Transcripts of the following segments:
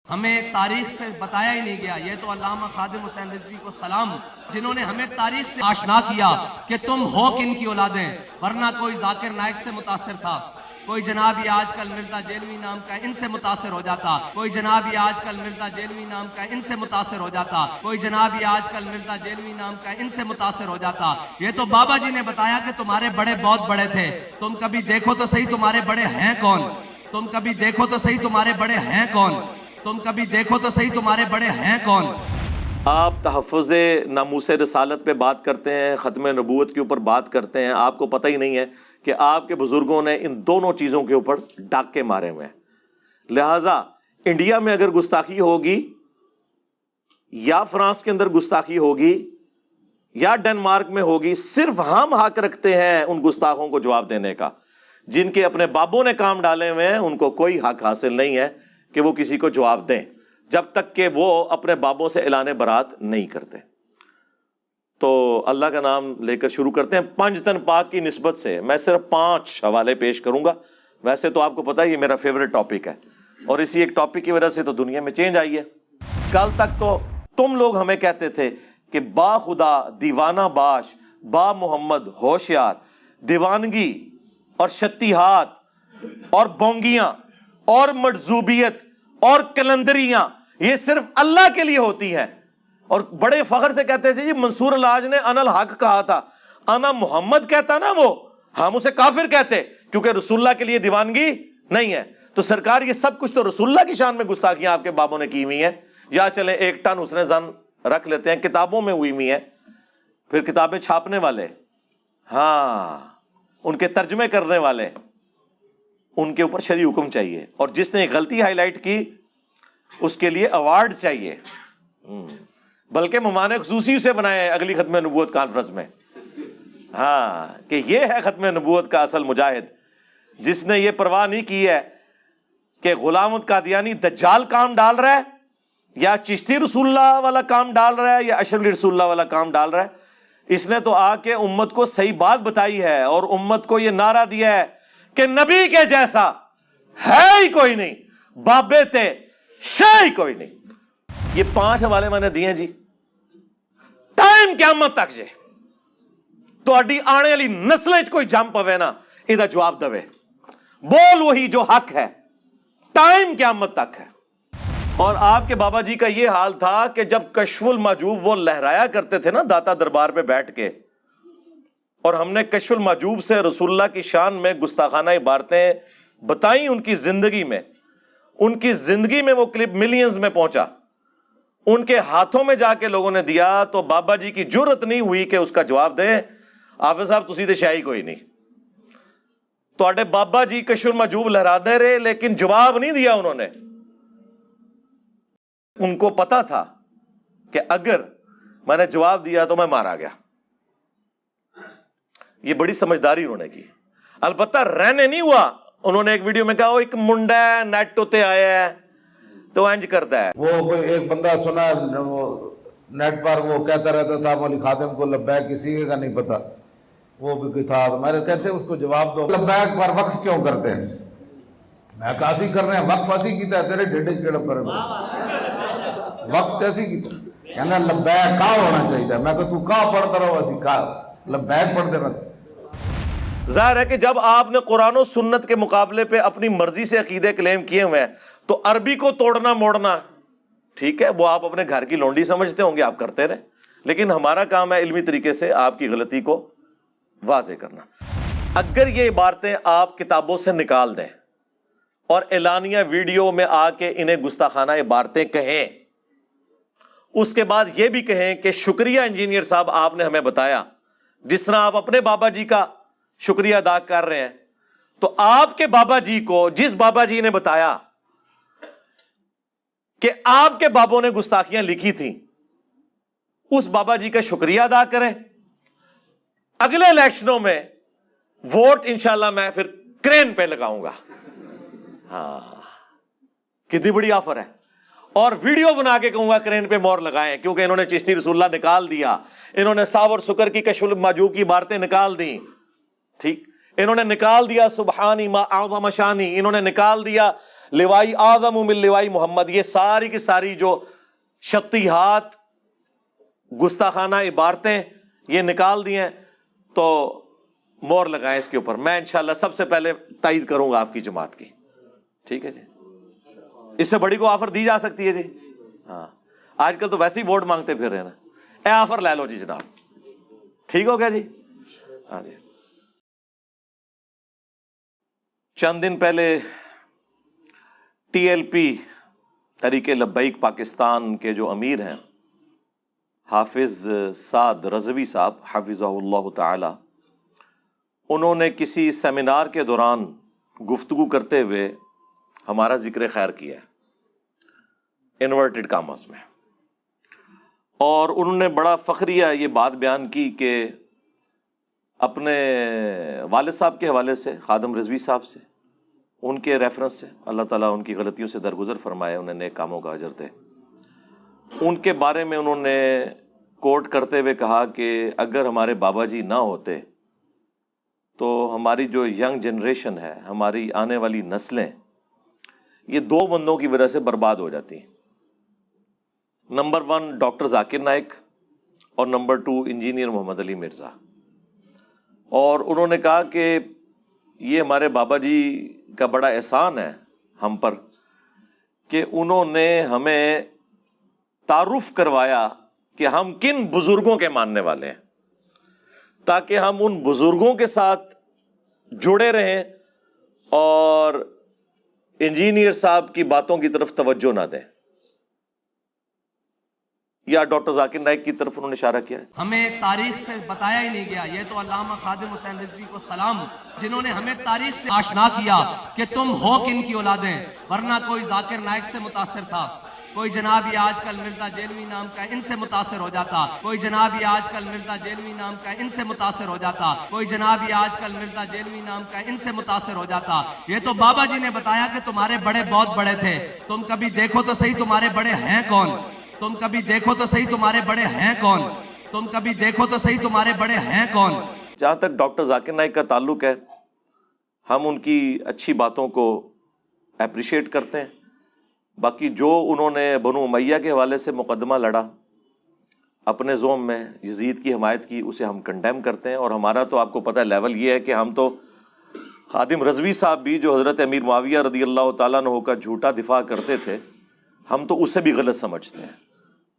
ہمیں تاریخ سے بتایا ہی نہیں گیا. یہ تو علامہ خادم حسین رضوی کو سلام جنہوں نے ہمیں تاریخ سے آشنا کیا کہ تم ہو کن کی اولادیں، ورنہ کوئی ذاکر نائک سے متاثر تھا، کوئی جناب یہ آج کل مرزا جیلوی نام کا ان سے متاثر ہو جاتا، کوئی جناب یہ آج کل مرزا جیلوی نام کا ان سے متاثر ہو جاتا، کوئی جناب یہ آج کل مرزا جیلوی نام کا ان سے متاثر ہو جاتا. یہ تو بابا جی نے بتایا کہ تمہارے بڑے بہت بڑے تھے، تم کبھی دیکھو تو صحیح تمہارے بڑے ہیں کون، تم کبھی دیکھو تو صحیح تمہارے بڑے ہیں کون، تم کبھی دیکھو تو صحیح تمہارے بڑے ہیں کون. آپ تحفظ ناموس رسالت پہ بات کرتے ہیں، ختم نبوت کے اوپر بات کرتے ہیں، آپ کو پتہ ہی نہیں ہے کہ آپ کے بزرگوں نے ان دونوں چیزوں کے اوپر ڈاکے مارے ہوئے ہیں. لہٰذا انڈیا میں اگر گستاخی ہوگی یا فرانس کے اندر گستاخی ہوگی یا ڈنمارک میں ہوگی، صرف ہم حق رکھتے ہیں ان گستاخوں کو جواب دینے کا. جن کے اپنے بابوں نے کام ڈالے ہوئے ہیں ان کو کوئی حق حاصل نہیں ہے کہ وہ کسی کو جواب دیں، جب تک کہ وہ اپنے بابوں سے اعلان برات نہیں کرتے. تو اللہ کا نام لے کر شروع کرتے ہیں. پنج تن پاک کی نسبت سے میں صرف 5 حوالے پیش کروں گا. ویسے تو آپ کو پتہ ہے یہ میرا فیوریٹ ٹاپک ہے، اور اسی ایک ٹاپک کی وجہ سے تو دنیا میں چینج آئی ہے. کل تک تو تم لوگ ہمیں کہتے تھے کہ با خدا دیوانہ باش، با محمد ہوشیار، دیوانگی اور شتیہات اور بونگیاں اور مجذوبیت اور کلندریاں یہ صرف اللہ کے لیے ہوتی ہیں. اور بڑے فخر سے کہتے تھے جی منصور الحاج نے انا الحق کہا تھا، انا محمد کہتا نا وہ، ہم اسے کافر کہتے کیونکہ رسول اللہ کے لیے دیوانگی نہیں ہے. تو سرکار یہ سب کچھ تو رسول اللہ کی شان میں گستاخیاں آپ کے بابوں نے کی ہوئی ہیں. یا چلیں 1 ٹن حسن زن رکھ لیتے ہیں، کتابوں میں ہوئی ہوئی ہیں، پھر کتابیں چھاپنے والے، ہاں ان کے ترجمے کرنے والے، ان کے اوپر شرعی حکم چاہیے، اور جس نے غلطی ہائی لائٹ کی اس کے لیے ایوارڈ چاہیے. بلکہ مہمان خصوصی اسے بنائے ہیں اگلی ختم نبوت کانفرنس میں، ہاں کہ یہ ہے ختم نبوت کا اصل مجاہد، جس نے یہ پرواہ نہیں کی ہے کہ غلام احمد قادیانی دجال کام ڈال رہا ہے یا چشتی رسول اللہ والا کام ڈال رہا ہے یا اشرف علی رسول اللہ والا کام ڈال رہا ہے. اس نے تو آ کے امت کو صحیح بات بتائی ہے اور امت کو یہ نعرہ دیا ہے کہ نبی کے جیسا ہے ہی کوئی نہیں، بابے تے شے ہی کوئی نہیں. یہ 5 حوالے میں نے دیے جی. ٹائم قیامت تک جے تو اڈی آنے والی نسلیں کوئی جم پوے نا یہ جواب دے، بول وہی جو حق ہے، ٹائم قیامت تک ہے. اور آپ کے بابا جی کا یہ حال تھا کہ جب کشف المحجوب وہ لہرایا کرتے تھے نا داتا دربار پہ بیٹھ کے، اور ہم نے کشف المحجوب سے رسول اللہ کی شان میں گستاخانہ عبارتیں بتائیں ان کی زندگی میں، ان کی زندگی میں وہ کلپ ملینز میں پہنچا، ان کے ہاتھوں میں جا کے لوگوں نے دیا، تو بابا جی کی جرت نہیں ہوئی کہ اس کا جواب دیں. حافظ صاحب تسی تے شاہی کوئی نہیں، تو بابا جی کشف المحجوب لہرا دے رہے لیکن جواب نہیں دیا انہوں نے. ان کو پتا تھا کہ اگر میں نے جواب دیا تو میں مارا گیا. یہ بڑی سمجھداری انہوں نے کی. البتہ رہنے نہیں ہوا. انہوں نے ایک ویڈیو میں کہا وہ ایک منڈا ہے نیٹ ہوتے آیا ہے تو انج کرتا ہے. وہ کوئی ایک بندہ سنا نیٹ پر وہ کہتا رہتا تھا مولوی خادم کو لبیک کسی کا نہیں پتا، وہ بھی تھا. میں کہتے اس کو جواب دو، لبیک پر وقف کیوں کرتے ہیں؟ میں کاسی کر رہے ہیں، وقف ایسی کیتا ہے تیرے ڈھڈے کیڑا پر وقف کیسی کیتا کہنا لبیک کا ہونا چاہیے. میں کہ تو کا پڑھتا رہو اسی کا لبیک پڑھتے رہتے. ظاہر ہے کہ جب آپ نے قرآن و سنت کے مقابلے پہ اپنی مرضی سے عقیدے کلیم کیے ہوئے ہیں تو عربی کو توڑنا موڑنا ٹھیک ہے، وہ آپ اپنے گھر کی لونڈی سمجھتے ہوں گے، آپ کرتے رہیں، لیکن ہمارا کام ہے علمی طریقے سے آپ کی غلطی کو واضح کرنا. اگر یہ عبارتیں آپ کتابوں سے نکال دیں اور اعلانیہ ویڈیو میں آ کے انہیں گستاخانہ عبارتیں کہیں، اس کے بعد یہ بھی کہیں کہ شکریہ انجینئر صاحب آپ نے ہمیں بتایا، جس طرح آپ اپنے بابا جی کا شکریہ ادا کر رہے ہیں، تو آپ کے بابا جی کو جس بابا جی نے بتایا کہ آپ کے بابوں نے گستاخیاں لکھی تھیں، اس بابا جی کا شکریہ ادا کریں. اگلے الیکشنوں میں ووٹ انشاءاللہ میں پھر کرین پہ لگاؤں گا. ہاں کتنی بڑی آفر ہے. اور ویڈیو بنا کے کہوں گا کرین پہ مور لگائیں، کیونکہ انہوں نے چشتی رسول اللہ نکال دیا، انہوں نے ساور سکر کی کشف المحجوب کی عبارتیں نکال دیں، ٹھیک، انہوں نے نکال دیا سبحانی ما اعظم شانی، انہوں نے نکال دیا لوائی اعظم من لوائی محمد، یہ ساری کی ساری جو شطیحات گستاخانہ عبارتیں یہ نکال دی ہیں، تو مور لگائیں اس کے اوپر. میں انشاءاللہ سب سے پہلے تائید کروں گا آپ کی جماعت کی. ٹھیک ہے جی، اس سے بڑی کو آفر دی جا سکتی ہے جی؟ ہاں، آج کل تو ویسے ہی ووٹ مانگتے پھر رہے نا. اے آفر لے لو جی جناب. ٹھیک ہو گیا جی؟ ہاں جی. چند دن پہلے T L P Tehreek Labbaik Pakistan کے جو امیر ہیں حافظ سعد رضوی صاحب حفظہ اللہ تعالی، انہوں نے کسی سیمینار کے دوران گفتگو کرتے ہوئے ہمارا ذکر خیر کیا ہے انورٹڈ کاماز میں، اور انہوں نے بڑا فخریہ یہ بات بیان کی کہ اپنے والد صاحب کے حوالے سے، خادم رضوی صاحب سے، ان کے ریفرنس سے، اللہ تعالیٰ ان کی غلطیوں سے درگزر فرمائے، انہیں نیک کاموں کا اجر دے. ان کے بارے میں انہوں نے کوٹ کرتے ہوئے کہا کہ اگر ہمارے بابا جی نہ ہوتے تو ہماری جو ینگ جنریشن ہے، ہماری آنے والی نسلیں، یہ دو بندوں کی وجہ سے برباد ہو جاتی. نمبر 1 ڈاکٹر ذاکر نائک اور نمبر 2 انجینئر محمد علی مرزا. اور انہوں نے کہا کہ یہ ہمارے بابا جی کا بڑا احسان ہے ہم پر کہ انہوں نے ہمیں تعارف کروایا کہ ہم کن بزرگوں کے ماننے والے ہیں، تاکہ ہم ان بزرگوں کے ساتھ جڑے رہیں اور انجینئر صاحب کی باتوں کی طرف توجہ نہ دیں. یا ڈاکٹر ذاکر نائک کی طرف انہوں نے اشارہ کیا ہے. ہمیں تاریخ سے بتایا ہی نہیں گیا. یہ تو علامہ خادم حسین رضوی کو سلام، جنہوں نے ہمیں تاریخ سے آشنا کیا کہ تم ہو کن کی اولادیں، ورنہ کوئی ذاکر نائک سے متاثر تھا، کوئی جناب یہ آج کل مرزا جیلوی نام کا ان سے متاثر ہو جاتا، کوئی جناب یہ آج کل مرزا جیلوی نام کا ان سے متاثر ہو جاتا، کوئی جناب یہ آج کل مرزا جیلوی نام کا ان سے متاثر ہو جاتا. یہ تو بابا جی نے بتایا کہ تمہارے بڑے بہت بڑے تھے، تم کبھی دیکھو تو صحیح تمہارے بڑے ہیں کون، تم کبھی دیکھو تو صحیح تمہارے بڑے ہیں کون، تم کبھی دیکھو تو صحیح تمہارے بڑے ہیں کون. جہاں تک ڈاکٹر ذاکر نائک کا تعلق ہے، ہم ان کی اچھی باتوں کو اپریشیٹ کرتے ہیں. باقی جو انہوں نے بنو امیہ کے حوالے سے مقدمہ لڑا اپنے زوم میں، یزید کی حمایت کی، اسے ہم کنڈیم کرتے ہیں. اور ہمارا تو آپ کو پتہ ہے لیول یہ ہے کہ ہم تو خادم رضوی صاحب بھی جو حضرت امیر معاویہ رضی اللہ تعالیٰ عنہ کا جھوٹا دفاع کرتے تھے، ہم تو اسے بھی غلط سمجھتے ہیں.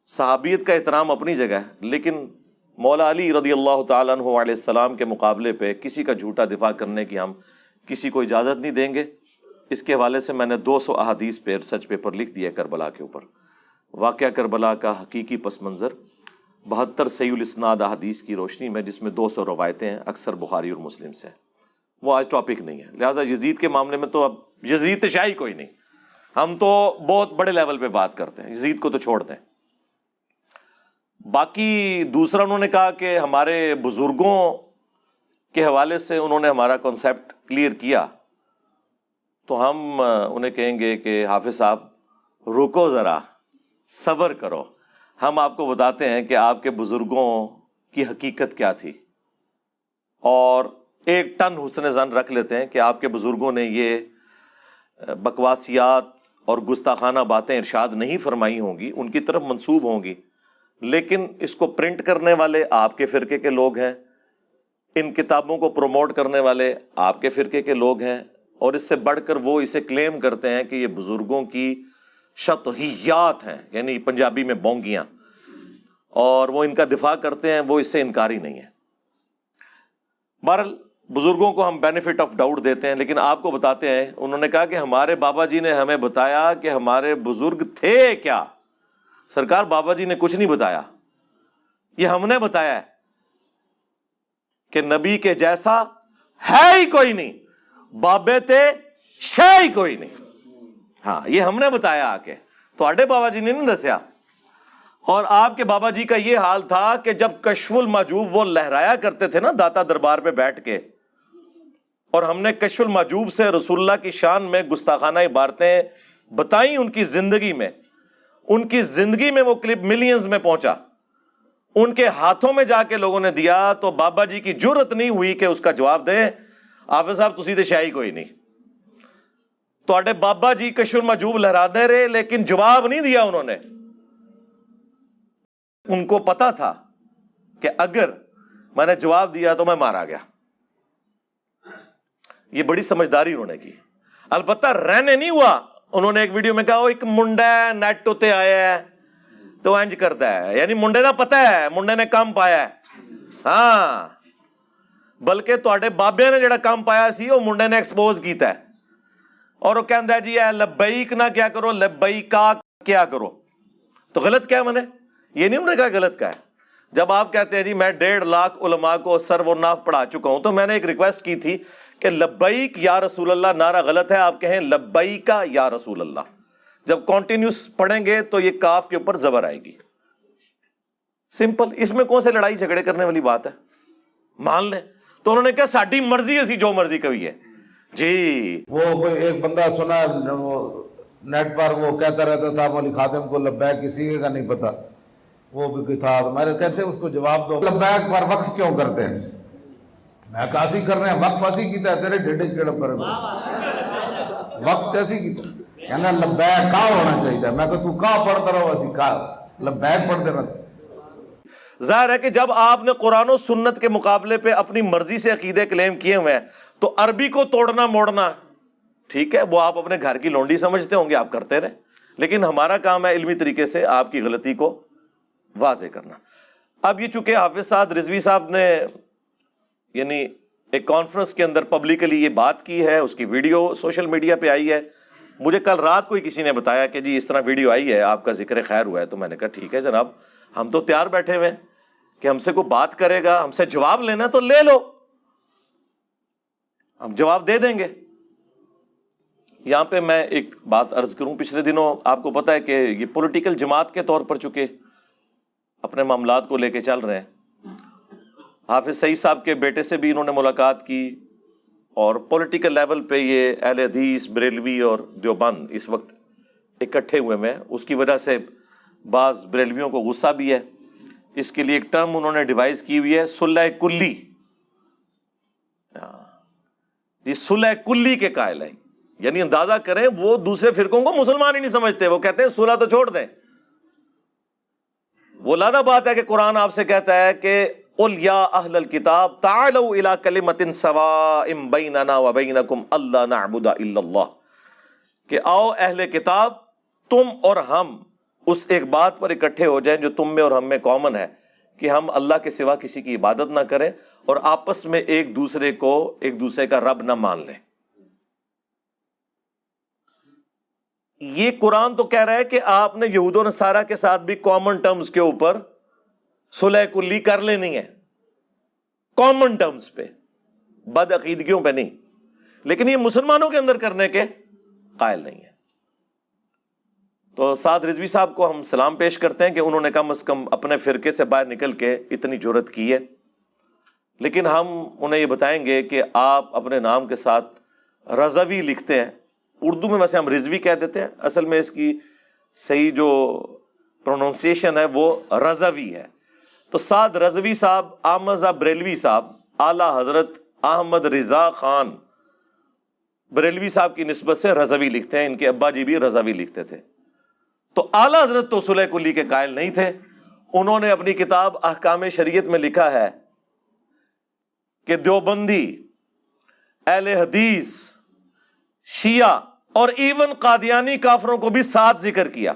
صحابیت کا احترام اپنی جگہ ہے، لیکن مولا علی رضی اللہ تعالیٰ عنہ علیہ السلام کے مقابلے پہ کسی کا جھوٹا دفاع کرنے کی ہم کسی کو اجازت نہیں دیں گے. اس کے حوالے سے میں نے 200 احادیث پہ ریسرچ پیپر لکھ دیا کربلا کے اوپر. واقعہ کربلا کا حقیقی پس منظر 72 صحیح الاسناد احادیث کی روشنی میں، جس میں 200 روایتیں ہیں، اکثر بخاری اور مسلم سے. وہ آج ٹاپک نہیں ہے، لہٰذا یزید کے معاملے میں تو اب یزید تشیعی کوئی نہیں، ہم تو بہت بڑے لیول پہ بات کرتے ہیں، یزید کو تو چھوڑ دیں. باقی دوسرا انہوں نے کہا کہ ہمارے بزرگوں کے حوالے سے انہوں نے ہمارا کنسیپٹ کلیئر کیا، تو ہم انہیں کہیں گے کہ حافظ صاحب رکو ذرا، صبر کرو، ہم آپ کو بتاتے ہیں کہ آپ کے بزرگوں کی حقیقت کیا تھی. اور 1 ٹن حسن ظن رکھ لیتے ہیں کہ آپ کے بزرگوں نے یہ بکواسیات اور گستاخانہ باتیں ارشاد نہیں فرمائی ہوں گی، ان کی طرف منسوب ہوں گی، لیکن اس کو پرنٹ کرنے والے آپ کے فرقے کے لوگ ہیں، ان کتابوں کو پروموٹ کرنے والے آپ کے فرقے کے لوگ ہیں، اور اس سے بڑھ کر وہ اسے کلیم کرتے ہیں کہ یہ بزرگوں کی شطحیات ہیں، یعنی پنجابی میں بونگیاں، اور وہ ان کا دفاع کرتے ہیں، وہ اس سے انکاری نہیں ہے. بہرحال بزرگوں کو ہم بینیفٹ آف ڈاؤٹ دیتے ہیں، لیکن آپ کو بتاتے ہیں، انہوں نے کہا کہ ہمارے بابا جی نے ہمیں بتایا کہ ہمارے بزرگ تھے کیا. سرکار بابا جی نے کچھ نہیں بتایا، یہ ہم نے بتایا ہے کہ نبی کے جیسا ہے ہی کوئی نہیں، بابے تے شے ہی کوئی نہیں. ہاں یہ ہم نے بتایا آ کے، تواڈے بابا جی نے نہیں دسیا. اور آپ کے بابا جی کا یہ حال تھا کہ جب کشف المحجوب وہ لہرایا کرتے تھے نا داتا دربار پہ بیٹھ کے، اور ہم نے کشف المحجوب سے رسول اللہ کی شان میں گستاخانہ عبارتیں بتائیں ان کی زندگی میں، ان کی زندگی میں وہ کلپ ملینز میں پہنچا، ان کے ہاتھوں میں جا کے لوگوں نے دیا، تو بابا جی کی جرت نہیں ہوئی کہ اس کا جواب دیں حافظ صاحب تسی تے شاہی کوئی نہیں. ਤੁਹਾਡੇ ਬਾਬਾ ਜੀ کشف المحجوب لہراتے رہے لیکن جواب نہیں دیا انہوں نے. ان کو پتا تھا کہ اگر میں نے جواب دیا تو میں مارا گیا. یہ بڑی سمجھداری انہوں نے کی. البتہ رہنے نہیں ہوا. انہوں نے ایک ویڈیو میں کہا وہ ایک منڈا ہے نیٹ ہوتے آیا ہے تو انج کرتا ہے, یعنی منڈے کا پتہ ہے, منڈے نے کام پایا ہے. ہاں بلکہ تواڈے بابے نے جڑا کام پایا سی وہ منڈے نے ایکسپوز کیتا ہے. اور وہ کہندا ہے جی اے لبیک نہ کیا کرو, لبیکا کیا کرو. تو غلط کیا ہے میں نے یہ نہیں انہوں نے کہا غلط کا ہے. جب آپ کہتے ہیں جی میں 1.5 لاکھ علماء کو سر و ناف پڑھا چکا ہوں, تو میں نے ایک ریکویسٹ کی تھی کہ لبیک یا رسول اللہ نعرہ غلط ہے, آپ کہیں لبیکا یا رسول اللہ. جب کنٹینیوس پڑھیں گے تو یہ کاف کے اوپر زبر آئے گی. سمپل, اس میں کون سے لڑائی جھگڑے کرنے والی بات ہے, مان لیں. تو انہوں نے کہا ساڈی مرضی اسی جو مرضی کبھی ہے جی. وہ کوئی ایک بندہ سنا وہ نیٹ پر وہ کہتا رہتا تھا مولوی خادم کو لبیک کسی کا نہیں پتا, وہ بھی کوئی تھا. تو میں نے کہتے اس کو جواب دو, لبیک پر وقف کیوں کرتے ہیں؟ میں کاسی کر رہے ہیں, وقف ایسی کیتا ہے تیرے ڈیڈے کیڑا پر وقف کیسی کیتا ہے, کہنا لبیک کا ہونا چاہیے. میں کہ تو کا پڑھتا رہو ایسی کا لبیک پڑھتے رہتے. ظاہر ہے کہ جب آپ نے قرآن و سنت کے مقابلے پہ اپنی مرضی سے عقیدے کلیم کیے ہوئے ہیں تو عربی کو توڑنا موڑنا ٹھیک ہے, وہ آپ اپنے گھر کی لونڈی سمجھتے ہوں گے, آپ کرتے رہیں. لیکن ہمارا کام ہے علمی طریقے سے آپ کی غلطی کو واضح کرنا. اب یہ چونکہ حافظ سعد رضوی صاحب نے یعنی ایک کانفرنس کے اندر پبلکلی یہ بات کی ہے, اس کی ویڈیو سوشل میڈیا پہ آئی ہے. مجھے کل رات کو ہی کسی نے بتایا کہ جی اس طرح ویڈیو آئی ہے, آپ کا ذکر خیر ہوا ہے. تو میں نے کہا ٹھیک ہے جناب, ہم تو تیار بیٹھے ہوئے ہیں کہ ہم سے کوئی بات کرے گا, ہم سے جواب لینا تو لے لو, ہم جواب دے دیں گے. یہاں پہ میں ایک بات عرض کروں, پچھلے دنوں آپ کو پتا ہے کہ یہ پولیٹیکل جماعت کے طور پر چکے اپنے معاملات کو لے کے چل رہے ہیں. حافظ سعید صاحب کے بیٹے سے بھی انہوں نے ملاقات کی, اور پولیٹیکل لیول پہ یہ اہل حدیث, بریلوی اور دیوبند اس وقت اکٹھے ہوئے ہیں. اس کی وجہ سے بعض بریلویوں کو غصہ بھی ہے. اس کے لیے ایک ٹرم انہوں نے ڈیوائز کی ہوئی ہے, صلح کلی. یہ صلح کلی کے قائل ہیں, یعنی اندازہ کریں وہ دوسرے فرقوں کو مسلمان ہی نہیں سمجھتے. وہ کہتے ہیں صلح تو چھوڑ دیں. وہ لانا بات ہے کہ قرآن آپ سے کہتا ہے کہ قل یا اہل الکتاب تعالوا الی کلمۃ سواء بیننا وبینکم الا نعبد الا اللہ, کہ آؤ اہل کتاب تم اور ہم اس ایک بات پر اکٹھے ہو جائیں جو تم میں اور ہم میں کامن ہے, کہ ہم اللہ کے سوا کسی کی عبادت نہ کریں اور آپس میں ایک دوسرے کا رب نہ مان لیں. یہ قرآن تو کہہ رہا ہے کہ آپ نے یہود و نصارہ کے ساتھ بھی کامن ٹرمز کے اوپر صلح کلی کر لینی ہے, کامن ٹرمز پہ, بد عقیدگیوں پہ نہیں. لیکن یہ مسلمانوں کے اندر کرنے کے قائل نہیں ہے. تو سعد رضوی صاحب کو ہم سلام پیش کرتے ہیں کہ انہوں نے کم از کم اپنے فرقے سے باہر نکل کے اتنی جرأت کی ہے. لیکن ہم انہیں یہ بتائیں گے کہ آپ اپنے نام کے ساتھ رضوی لکھتے ہیں. اردو میں ویسے ہم رضوی کہہ دیتے ہیں, اصل میں اس کی صحیح جو پروننسیشن ہے وہ رضوی ہے. تو سعد رضوی صاحب احمد بریلوی صاحب اعلیٰ حضرت احمد رضا خان بریلوی صاحب کی نسبت سے رضوی لکھتے ہیں. ان کے ابا جی بھی رضوی لکھتے تھے. تو اعلیٰ حضرت تو صلح کلی کے قائل نہیں تھے. انہوں نے اپنی کتاب احکام شریعت میں لکھا ہے کہ دیوبندی, اہل حدیث, شیعہ اور ایون قادیانی کافروں کو بھی ساتھ ذکر کیا.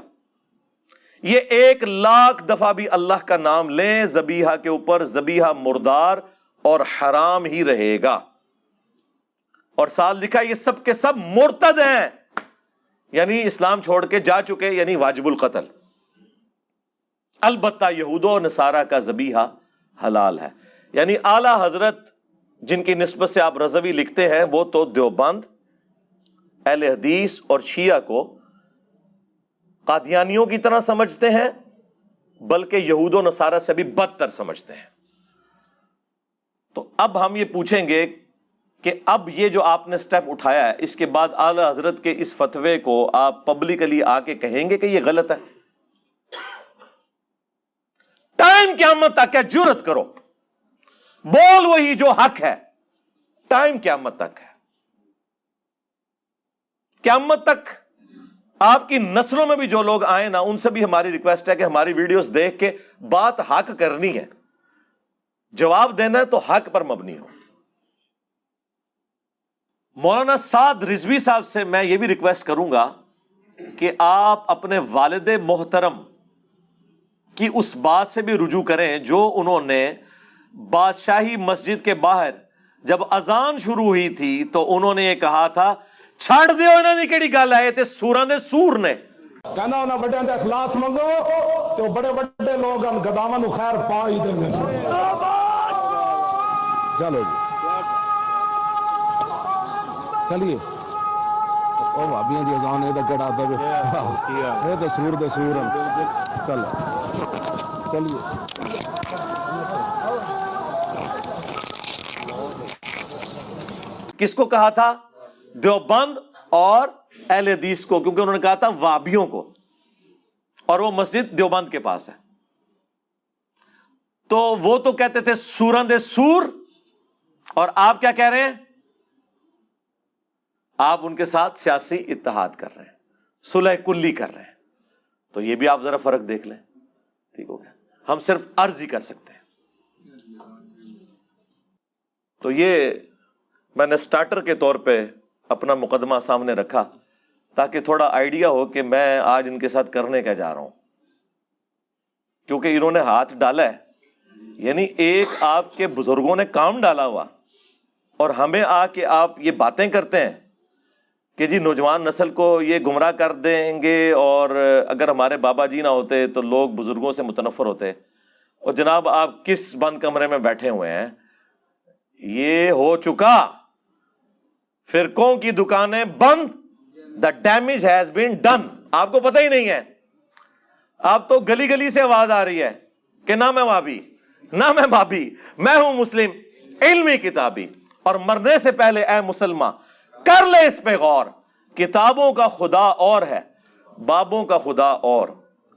یہ 1,00,000 دفعہ بھی اللہ کا نام لیں ذبیحہ کے اوپر, ذبیحہ مردار اور حرام ہی رہے گا. اور ساتھ لکھا یہ سب کے سب مرتد ہیں, یعنی اسلام چھوڑ کے جا چکے, یعنی واجب القتل. البتہ یہود و نصارہ کا ذبیحہ حلال ہے. یعنی اعلیٰ حضرت جن کی نسبت سے آپ رضوی لکھتے ہیں وہ تو دیوبند, اہل حدیث اور شیعہ کو قادیانیوں کی طرح سمجھتے ہیں, بلکہ یہود و نصارہ سے بھی بدتر سمجھتے ہیں. تو اب ہم یہ پوچھیں گے کہ اب یہ جو آپ نے سٹیپ اٹھایا ہے, اس کے بعد اعلیٰ حضرت کے اس فتوے کو آپ پبلکلی آ کے کہیں گے کہ یہ غلط ہے؟ ٹائم قیامت تک ہے, جرأت کرو, بول وہی جو حق ہے, ٹائم قیامت تک ہے. قیامت تک آپ کی نسلوں میں بھی جو لوگ آئے نا، ان سے بھی ہماری ریکویسٹ ہے کہ ہماری ویڈیوز دیکھ کے بات حق کرنی ہے، جواب دینا ہے تو حق پر مبنی ہو۔ مولانا سعد رضوی صاحب سے میں یہ بھی ریکویسٹ کروں گا کہ آپ اپنے والد محترم کی اس بات سے بھی رجوع کریں جو انہوں نے بادشاہی مسجد کے باہر جب اذان شروع ہوئی تھی تو انہوں نے یہ کہا تھا، چھڑ دیو انہوں نے کیڑی گل ہے، تے سوراں دے سور نے کہنا انہاں بڑیاں دا اخلاص منگو تو بڑے بڑے لوگ ان گداواں نو خیر پا ہی دیں گے۔ چلو جی چلیے، او بھابیاں دی اذان اے تے کڑا دے اے تے سور دے سور ہیں۔ چلو چلیے، کس کو کہا تھا؟ دیوبند اور اہل حدیث کو، کیونکہ انہوں نے کہا تھا وابیوں کو، اور وہ مسجد دیوبند کے پاس ہے۔ تو وہ تو کہتے تھے سوراں دے سور، اور آپ کیا کہہ رہے ہیں؟ آپ ان کے ساتھ سیاسی اتحاد کر رہے ہیں، صلح کلی کر رہے ہیں۔ تو یہ بھی آپ ذرا فرق دیکھ لیں، ٹھیک ہو گیا؟ ہم صرف عرض ہی کر سکتے ہیں۔ تو یہ میں نے سٹارٹر کے طور پہ اپنا مقدمہ سامنے رکھا تاکہ تھوڑا آئیڈیا ہو کہ میں آج ان کے ساتھ کرنے کیا جا رہا ہوں، کیونکہ انہوں نے ہاتھ ڈالا ہے، یعنی ایک آپ کے بزرگوں نے کام ڈالا ہوا، اور ہمیں آ کے آپ یہ باتیں کرتے ہیں کہ جی نوجوان نسل کو یہ گمراہ کر دیں گے، اور اگر ہمارے بابا جی نہ ہوتے تو لوگ بزرگوں سے متنفر ہوتے، اور جناب آپ کس بند کمرے میں بیٹھے ہوئے ہیں؟ یہ ہو چکا، فرقوں کی دکانیں بند، the damage has been done. آپ کو پتہ ہی نہیں ہے، آپ تو گلی گلی سے آواز آ رہی ہے کہ نہ میں وابی، نہ میں بابی، میں ہوں مسلم علمی کتابی، اور مرنے سے پہلے اے مسلمان کر لے اس پہ غور، کتابوں کا خدا اور ہے، بابوں کا خدا اور۔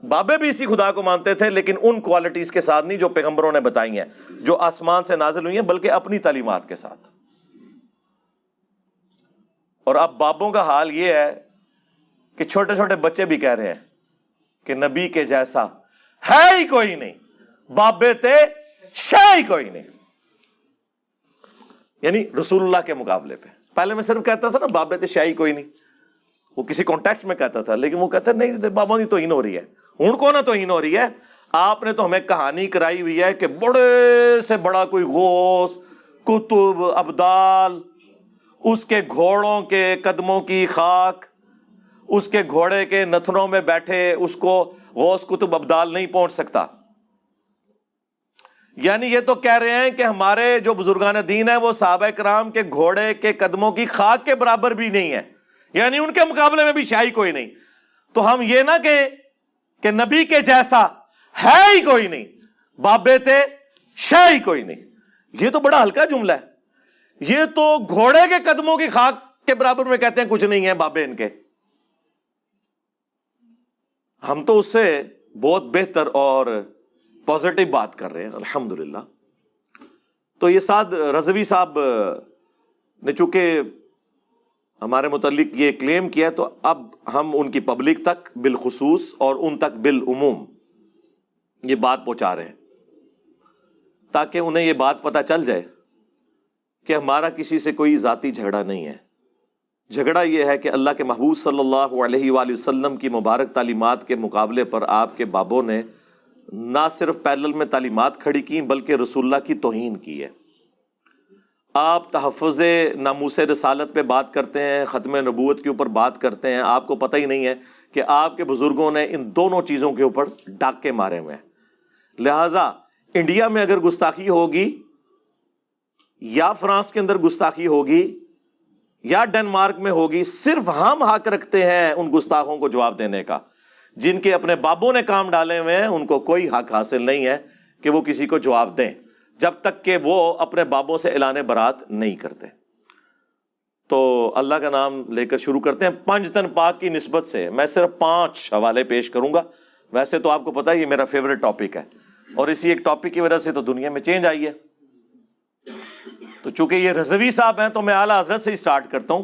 بابے بھی اسی خدا کو مانتے تھے، لیکن ان کوالٹیز کے ساتھ نہیں جو پیغمبروں نے بتائی ہیں، جو آسمان سے نازل ہوئی ہیں، بلکہ اپنی تعلیمات کے ساتھ۔ اور اب بابوں کا حال یہ ہے کہ چھوٹے چھوٹے بچے بھی کہہ رہے ہیں کہ نبی کے جیسا ہے ہی کوئی نہیں، بابے تے شے ہی کوئی نہیں، یعنی رسول اللہ کے مقابلے پہ۔ پہلے میں صرف کہتا تھا نا بابے تے شے ہی کوئی نہیں، وہ کسی کانٹیکسٹ میں کہتا تھا، لیکن وہ کہتا نہیں بابا کی توہین ہو رہی ہے۔ ہن کو نہ توہین ہو رہی ہے، آپ نے تو ہمیں کہانی کرائی ہوئی ہے کہ بڑے سے بڑا کوئی غوث، کتب، ابدال، اس کے گھوڑوں کے قدموں کی خاک، اس کے گھوڑے کے نتنوں میں بیٹھے اس کو غوث کتب ابدال نہیں پہنچ سکتا۔ یعنی یہ تو کہہ رہے ہیں کہ ہمارے جو بزرگان دین ہیں وہ صحابہ کرام کے گھوڑے کے قدموں کی خاک کے برابر بھی نہیں ہے، یعنی ان کے مقابلے میں بھی شاہی کوئی نہیں۔ تو ہم یہ نہ کہیں کہ نبی کے جیسا ہے ہی کوئی نہیں، بابے تے شاہی کوئی نہیں، یہ تو بڑا ہلکا جملہ ہے۔ یہ تو گھوڑے کے قدموں کی خاک کے برابر میں کہتے ہیں کچھ نہیں ہے بابے ان کے۔ ہم تو اس سے بہت بہتر اور پازیٹو بات کر رہے ہیں، الحمدللہ۔ تو یہ سعد رضوی صاحب نے چونکہ ہمارے متعلق یہ کلیم کیا، تو اب ہم ان کی پبلک تک بالخصوص اور ان تک بالعموم یہ بات پہنچا رہے ہیں، تاکہ انہیں یہ بات پتہ چل جائے کہ ہمارا کسی سے کوئی ذاتی جھگڑا نہیں ہے۔ جھگڑا یہ ہے کہ اللہ کے محبوب صلی اللہ علیہ وآلہ وسلم کی مبارک تعلیمات کے مقابلے پر آپ کے بابوں نے نہ صرف پیرلل میں تعلیمات کھڑی کی بلکہ رسول اللہ کی توہین کی ہے۔ آپ تحفظ ناموس رسالت پہ بات کرتے ہیں، ختم نبوت کے اوپر بات کرتے ہیں، آپ کو پتہ ہی نہیں ہے کہ آپ کے بزرگوں نے ان دونوں چیزوں کے اوپر ڈاکے مارے ہوئے ہیں۔ لہٰذا انڈیا میں اگر گستاخی ہوگی، یا فرانس کے اندر گستاخی ہوگی، یا ڈنمارک میں ہوگی، صرف ہم حق رکھتے ہیں ان گستاخوں کو جواب دینے کا۔ جن کے اپنے بابوں نے کام ڈالے ہوئے ہیں ان کو کوئی حق حاصل نہیں ہے کہ وہ کسی کو جواب دیں، جب تک کہ وہ اپنے بابوں سے اعلان برات نہیں کرتے۔ تو اللہ کا نام لے کر شروع کرتے ہیں۔ پنج تن پاک کی نسبت سے میں صرف 5 حوالے پیش کروں گا۔ ویسے تو آپ کو پتہ ہے یہ میرا فیوریٹ ٹاپک ہے، اور اسی ایک ٹاپک کی وجہ سے تو دنیا میں چینج آئی ہے۔ تو چونکہ یہ رضوی صاحب ہیں تو میں اعلیٰ حضرت سے ہی سٹارٹ کرتا ہوں۔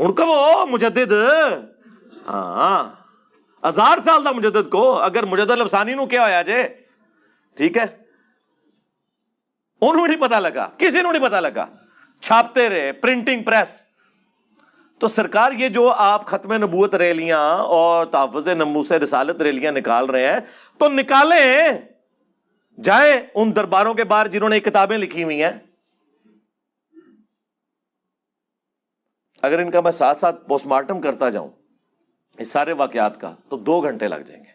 ہن کہ وہ مجدد ہاں 1000 سال دا مجدد کو اگر مجدد الافسانی نو کیا ہویا جے ٹھیک ہے انہوں نہیں پتا لگا, کسی نو نہیں پتا لگا, چھاپتے رہے پرنٹنگ پریس. تو سرکار یہ جو آپ ختم نبوت ریلیاں اور تحفظ ناموس رسالت ریلیاں نکال رہے ہیں تو نکالیں, جائیں ان درباروں کے باہر جنہوں نے کتابیں لکھی ہوئی ہیں. اگر ان کا میں ساتھ ساتھ پوسٹ مارٹم کرتا جاؤں اس سارے واقعات کا تو 2 گھنٹے لگ جائیں گے.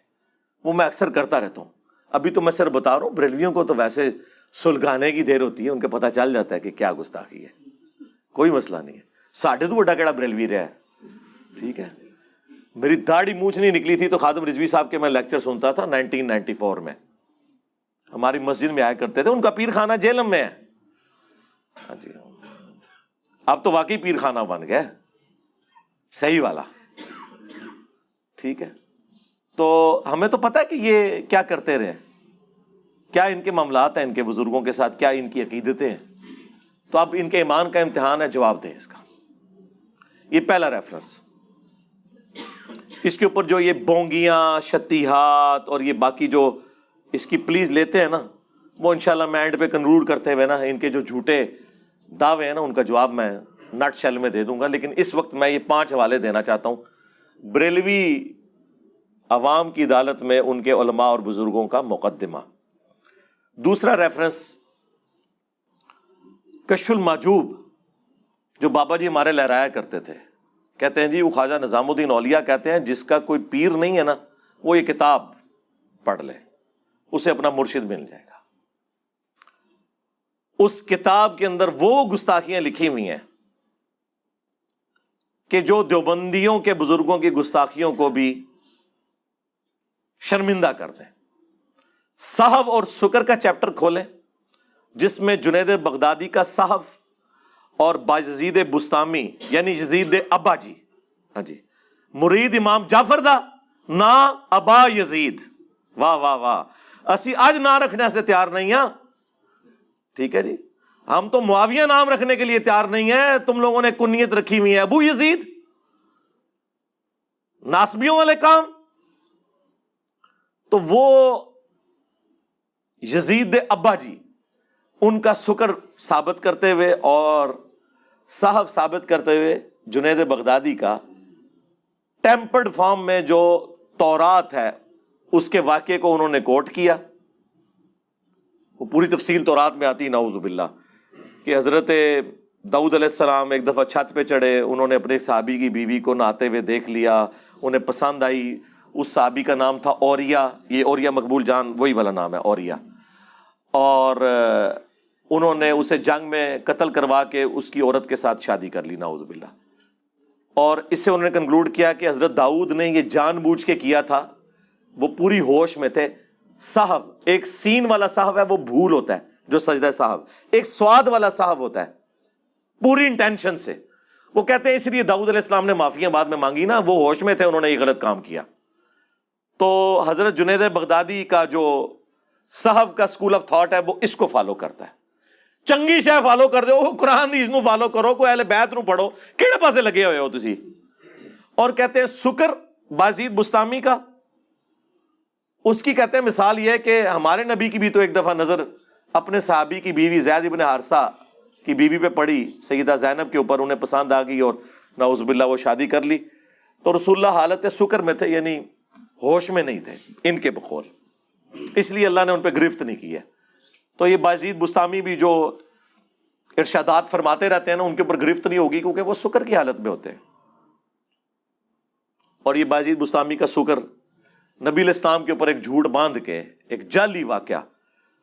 وہ میں اکثر کرتا رہتا ہوں. ابھی تو میں صرف بتا رہا ہوں, بریلویوں کو تو ویسے سلگانے کی دیر ہوتی ہے, ان کو پتہ چل جاتا ہے کہ کیا گستاخی ہے, کوئی مسئلہ نہیں ہے. ساڑھے تو بڑا کیڑا بریلوی رہا ہے ٹھیک ہے. میری داڑھی مونچھ نہیں نکلی تھی تو خادم رضوی صاحب کے میں لیکچر سنتا تھا 1994 میں, ہماری مسجد میں آیا کرتے تھے. ان کا پیر خانہ جہلم میں ہے. ہاں جی, اب تو واقعی پیر خانہ بن گیا صحیح والا ٹھیک ہے. تو ہمیں تو پتہ ہے کہ یہ کیا کرتے رہے, کیا ان کے معاملات ہیں ان کے بزرگوں کے ساتھ, کیا ان کی عقیدتیں ہیں. تو اب ان کے ایمان کا امتحان ہے, جواب دیں اس کا. یہ پہلا ریفرنس. اس کے اوپر جو یہ بونگیاں شتیہات اور یہ باقی جو اس کی پلیز لیتے ہیں نا, وہ انشاءاللہ میں اینڈ پہ کنکلوڈ کرتے ہوئے نا ان کے جو جھوٹے دعوے ہیں نا ان کا جواب میں نٹ شیل میں دے دوں گا. لیکن اس وقت میں یہ 5 حوالے دینا چاہتا ہوں بریلوی عوام کی عدالت میں ان کے علماء اور بزرگوں کا مقدمہ. دوسرا ریفرنس کشف المحجوب جو بابا جی ہمارے لہرایا کرتے تھے. کہتے ہیں جی وہ خواجہ نظام الدین اولیاء کہتے ہیں جس کا کوئی پیر نہیں ہے نا وہ یہ کتاب پڑھ لے, اسے اپنا مرشد مل جائے گا. اس کتاب کے اندر وہ گستاخیاں لکھی ہوئی ہیں کہ جو دیوبندیوں کے بزرگوں کی گستاخیوں کو بھی شرمندہ کر دیں. صحف اور سکر کا چیپٹر کھولیں جس میں جنید بغدادی کا صحف اور بایزید بستامی یعنی یزید ابا جی, ہاں جی, مرید امام جعفر دا نا ابا یزید. واہ واہ واہ, اسی آج نام رکھنے سے تیار نہیں ہیں ٹھیک ہے جی. ہم تو معاویہ نام رکھنے کے لیے تیار نہیں ہیں, تم لوگوں نے کنیت رکھی ہوئی ہے ابو یزید, ناسبیوں والے کام. تو وہ یزید ابا جی ان کا سکر ثابت کرتے ہوئے اور صحف ثابت کرتے ہوئے جنید بغدادی کا ٹیمپرڈ فارم میں جو تورات ہے اس کے واقعے کو انہوں نے کوٹ کیا. وہ پوری تفصیل تورات میں آتی, نعوذ باللہ, کہ حضرت داؤد علیہ السلام ایک دفعہ چھت پہ چڑھے, انہوں نے اپنے صحابی کی بیوی کو نہاتے ہوئے دیکھ لیا, انہیں پسند آئی. اس صحابی کا نام تھا اوریا, یہ اوریا مقبول جان وہی والا نام ہے اوریا, اور انہوں نے اسے جنگ میں قتل کروا کے اس کی عورت کے ساتھ شادی کر لی, نعوذ باللہ. اور اس سے انہوں نے کنکلوڈ کیا کہ حضرت داؤد نے یہ جان بوجھ کے کیا تھا, وہ پوری ہوش میں تھے. صحف ایک سین والا صحف ہے وہ بھول ہوتا ہے جو سجدہ صحف, ایک سواد والا صحف ہوتا ہے پوری انٹینشن سے. وہ کہتے ہیں اس لیے داؤد علیہ السلام نے معافیاں بعد میں مانگی نا, وہ ہوش میں تھے, انہوں نے یہ غلط کام کیا. تو حضرت جنید بغدادی کا جو صحف کا اسکول آف تھاٹ ہے وہ اس کو فالو کرتا ہے. چنگی شے فالو کر دو, قرآن حدیث نو فالو کرو, کوئی اہل بیت نو پڑھو, کیڑے پاسے لگے ہوئے ہو تسی. اور کہتے ہیں سکر بازید بستامی کا, اس کی کہتے ہیں مثال یہ ہے کہ ہمارے نبی کی بھی تو ایک دفعہ نظر اپنے صحابی کی بیوی زید ابن حارثہ کی بیوی پہ پڑی, سیدہ زینب کے اوپر, انہیں پسند آ گئی اور نعوذ باللہ وہ شادی کر لی. تو رسول اللہ حالت سکر میں تھے, یعنی ہوش میں نہیں تھے ان کے بقول, اس لیے اللہ نے ان پہ گرفت نہیں کی ہے. تو یہ بازید بستامی بھی جو ارشادات فرماتے رہتے ہیں نا ان کے اوپر گرفت نہیں ہوگی کیونکہ وہ سکر کی حالت میں ہوتے ہیں. اور یہ بازید بستامی کا سکر نبی علیہ السلام کے اوپر ایک جھوٹ باندھ کے ایک جعلی واقعہ,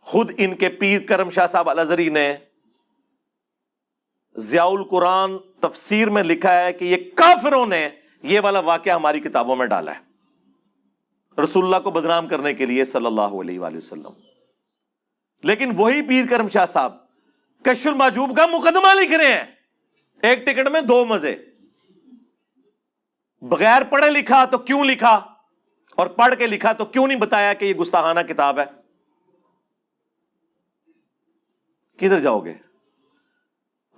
خود ان کے پیر کرم شاہ صاحب الازہری نے ضیاء القرآن تفسیر میں لکھا ہے کہ یہ کافروں نے یہ والا واقعہ ہماری کتابوں میں ڈالا ہے رسول اللہ کو بدنام کرنے کے لیے صلی اللہ علیہ وآلہ وسلم. لیکن وہی پیر کرم شاہ صاحب کشف المحجوب کا مقدمہ لکھ رہے ہیں, ایک ٹکٹ میں 2 مزے. بغیر پڑھے لکھا تو کیوں لکھا, اور پڑھ کے لکھا تو کیوں نہیں بتایا کہ یہ گستاخانہ کتاب ہے. کدھر جاؤ گے؟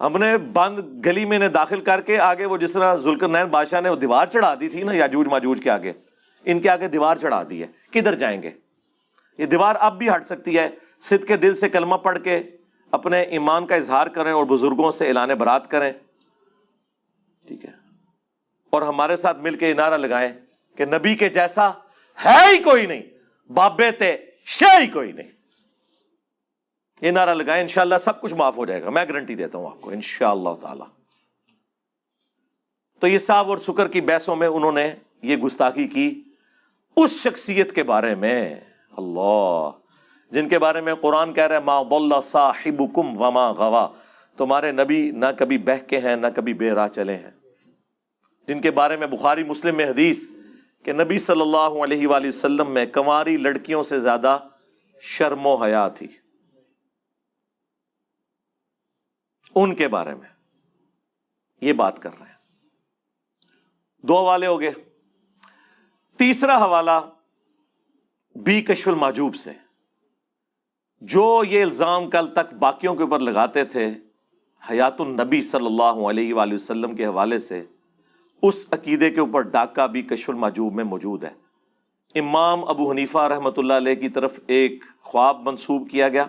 ہم نے بند گلی میں انہیں داخل کر کے آگے وہ جس طرح ذوالقرنین بادشاہ نے وہ دیوار چڑھا دی تھی نا یاجوج ماجوج کے آگے، ان کے آگے دیوار چڑھا دی ہے، کدھر جائیں گے؟ یہ دیوار اب بھی ہٹ سکتی ہے، صدق کے دل سے کلمہ پڑھ کے اپنے ایمان کا اظہار کریں اور بزرگوں سے اعلان برات کریں، ٹھیک ہے، اور ہمارے ساتھ مل کے یہ نعرہ لگائیں کہ نبی کے جیسا ہے ہی کوئی نہیں، بابے تے شے ہی کوئی نہیں، یہ نعرہ لگائیں، انشاءاللہ سب کچھ معاف ہو جائے گا، میں گارنٹی دیتا ہوں آپ کو انشاءاللہ تعالی۔ تو یہ صاحب اور سکر کی بحثوں میں انہوں نے یہ گستاخی کی اس شخصیت کے بارے میں، اللہ، جن کے بارے میں قرآن کہہ رہا ہے ما ضل صاحبکم وما غوا، تمہارے نبی نہ کبھی بہکے ہیں نہ کبھی بے راہ چلے ہیں، جن کے بارے میں بخاری مسلم میں حدیث کہ نبی صلی اللہ علیہ وآلہ وسلم میں کنواری لڑکیوں سے زیادہ شرم و حیا تھی، ان کے بارے میں یہ بات کر رہے ہیں۔ دو حوالے ہو گئے، تیسرا حوالہ بی کشف المحجوب سے، جو یہ الزام کل تک باقیوں کے اوپر لگاتے تھے حیات النبی صلی اللہ علیہ وآلہ وسلم کے حوالے سے، اس عقیدے کے اوپر ڈاکہ بھی کشف المحجوب میں موجود ہے۔ امام ابو حنیفہ رحمۃ اللہ علیہ کی طرف ایک خواب منسوب کیا گیا،